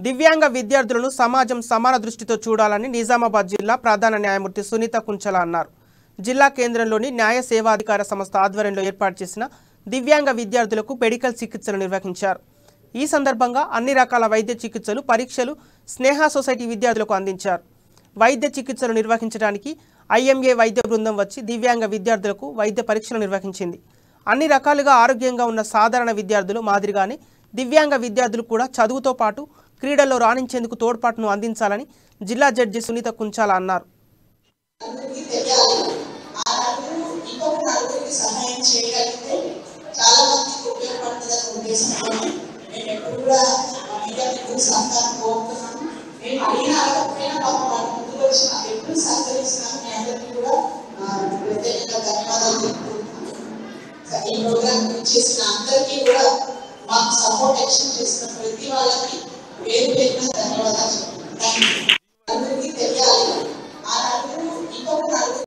దివ్యాంగ విద్యార్థులను సమాజం సమాన దృష్టితో చూడాలని నిజామాబాద్ జిల్లా ప్రధాన న్యాయమూర్తి సునీత కుంచల అన్నారు. జిల్లా కేంద్రంలోని న్యాయ సేవాధికార సంస్థ ఆధ్వర్యంలో ఏర్పాటు చేసిన దివ్యాంగ విద్యార్థులకు మెడికల్ చికిత్సలు నిర్వహించారు. ఈ సందర్భంగా అన్ని రకాల వైద్య చికిత్సలు, పరీక్షలు స్నేహ సొసైటీ విద్యార్థులకు అందించారు. వైద్య చికిత్సలు నిర్వహించడానికి ఐఎంఏ వైద్య బృందం వచ్చి దివ్యాంగ విద్యార్థులకు వైద్య పరీక్షలు నిర్వహించింది. అన్ని రకాలుగా ఆరోగ్యంగా ఉన్న సాధారణ విద్యార్థులు మాదిరిగానే దివ్యాంగ విద్యార్థులు కూడా చదువుతో పాటు క్రీడల్లో రాణించేందుకు తోడ్పాటును అందించాలని జిల్లా జడ్జి సునీత కుంచాల అన్నారు. సపోర్ట్ యాక్షన్ చేసిన ప్రతి వాళ్ళకి పేరు పేరున